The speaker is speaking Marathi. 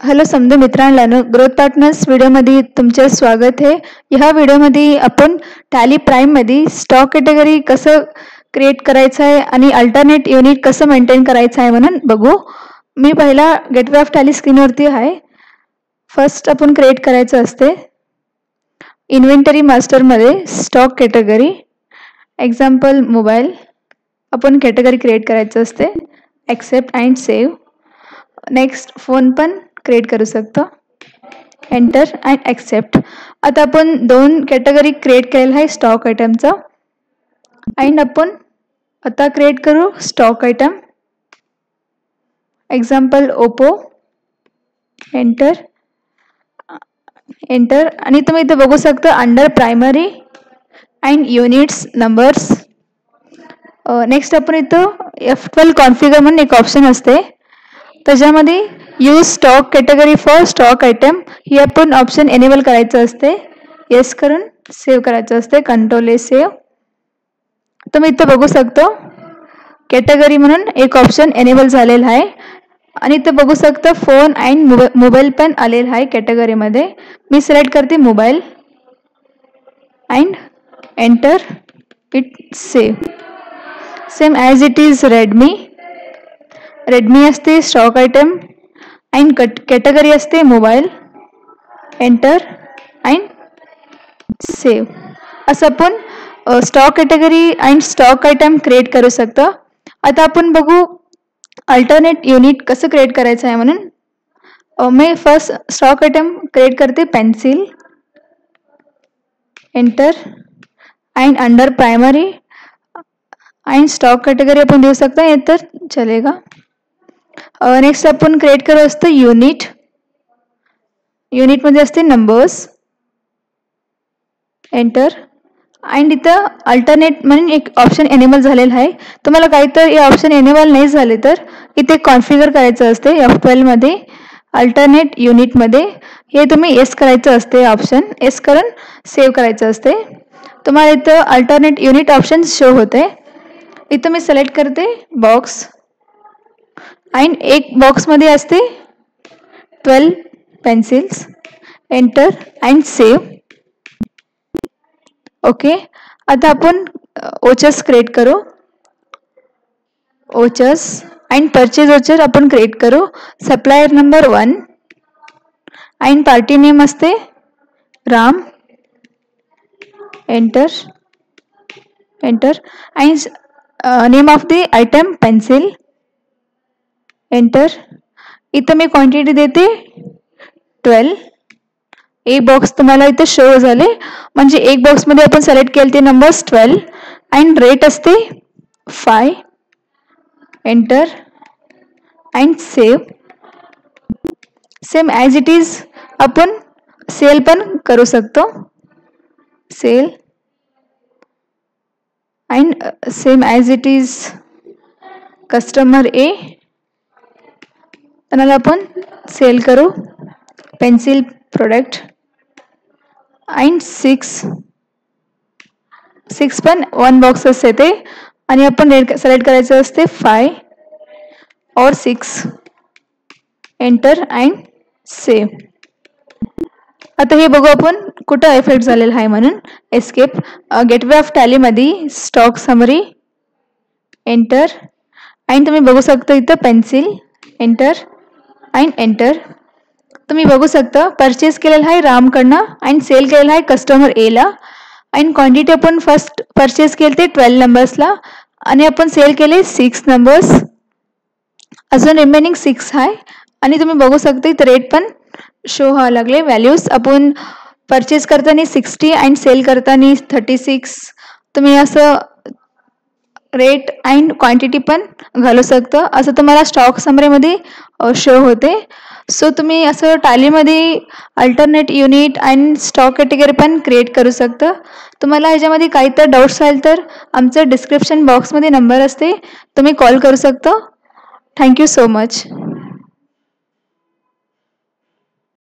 हॅलो समजा मित्रांनो, ग्रोथ पार्टनर्स व्हिडिओमध्ये तुमचे स्वागत आहे. ह्या व्हिडिओमध्ये आपण टॅली प्राईममध्ये स्टॉक कॅटेगरी कसं क्रिएट करायचं आहे आणि अल्टरनेट युनिट कसं मेंटेन करायचं आहे म्हणून बघू. मी पहिला गेटवे ऑफ टॅली स्क्रीनवरती आहे. फर्स्ट आपण क्रिएट करायचं असते इन्व्हेंटरी मास्टरमध्ये स्टॉक कॅटेगरी. एक्झाम्पल मोबाईल आपण कॅटेगरी क्रिएट करायचं असते. Accept and save. Next phone पण क्रिएट करू शकतो. Enter and accept. आता आपण दोन कॅटेगरी क्रिएट केलेलं आहे स्टॉक आयटमचा. अँड आपण आता क्रिएट करू stock item. Example Oppo. Enter enter. आणि तुम्ही इथे बघू शकता under primary and units numbers. Next आपण इथं F12 कॉन्फिगर म्हणून एक ऑप्शन असते. त्याच्यामध्ये use stock category for stock item ही आपण ऑप्शन एनेबल करायचं असते. येस करून सेव्ह करायचं असते. कंट्रोल ए सेव्ह. तुम्ही इथं बघू शकतो कॅटेगरी म्हणून एक ऑप्शन एनेबल झालेला आहे. आणि इथं बघू शकता फोन अँड मोबाईल पण आलेला आहे कॅटेगरीमध्ये. मी सिलेक्ट करते mobile and enter it save. Same as it is Redmi. Redmi असते स्टॉक आयटम अँड कॅटेगरी असते मोबाईल. Enter and save. असं आपण stock category and stock item create करू शकतो. आता आपण बघू अल्टरनेट युनिट कसं क्रिएट करायचं आहे म्हणून. मी फर्स्ट स्टॉक आयटम क्रिएट करते pencil. Enter and under primary and stock category आपण देऊ शकता. हे तर चलेगा. नेक्स्ट आपण क्रिएट करत असतो युनिट. युनिटमध्ये असते नंबर्स. एंटर. अँड इथं अल्टरनेट म्हणून एक ऑप्शन एनेबल झालेलं आहे. तुम्हाला काही तर हे ऑप्शन एनेबल नाही झाले तर इथे कॉन्फिगर करायचं असते F12 मध्ये अल्टरनेट युनिटमध्ये. हे तुम्ही येस करायचं असते ऑप्शन. येस करून सेव्ह करायचं असते. तुम्हाला इथं अल्टरनेट युनिट ऑप्शन शो होते. इथं मी सिलेक्ट करते बॉक्स अँड एक बॉक्समध्ये असते 12 pencils. Enter and save. Okay. आता आपण ओचर्स क्रिएट करू. ओचर्स अँड परचेज ओचर आपण क्रिएट करू. Supplier number 1 and party name असते Ram. Enter enter. And name of the item pencil. Enter. इथं मी क्वांटिटी देते 12. एक बॉक्स तुम्हाला इथं शो झाले म्हणजे एक बॉक्समध्ये आपण सिलेक्ट केले ते नंबर्स 12 अँड रेट असते 5. Enter and save. Same as it is आपण सेल पण करू शकतो. Sale and same as it is customer A. त्याला आपण सेल करू पेन्सिल प्रोडक्ट अँड 6 पण 1 बॉक्स असते ते. आणि आपण रेट सिलेक्ट करायचं असते 5 और 6. Enter and save. आता हे बघू आपण कुठं इफेक्ट झालेला आहे म्हणून. एस्केप. गेटवे ऑफ टॅलीमध्ये स्टॉक समरी. एंटर अँड तुम्ही बघू शकता इथं पेन्सिल. Enter and enter. तुम्ही बघू शकता परचेस केलेला आहे रामकडनं अँड सेल केलेला आहे कस्टमर एला. अँड क्वांटिटी आपण फर्स्ट परचेस केले ते 12 नंबर्सला आणि आपण सेल केले 6 नंबर्स. अजून रिमेनिंग 6 आहे. आणि तुम्ही बघू शकता इथं रेट पण शो व्हायला लागले. व्हॅल्यूज आपण परचेस करताना 60 अँड सेल करताना 36. तुम्ही असं रेट अँड क्वांटिटी पण घालू शकता. असं तुम्हाला स्टॉक समरीमध्ये शो होते. सो तुम्ही असं टॅलीमध्ये alternate unit and stock category पण क्रिएट करू शकता. तुम्हाला ह्याच्यामध्ये काही तर डाऊट्स आले तर आमचं डिस्क्रिप्शन बॉक्समध्ये नंबर असते. तुम्ही कॉल करू शकता. Thank you so much.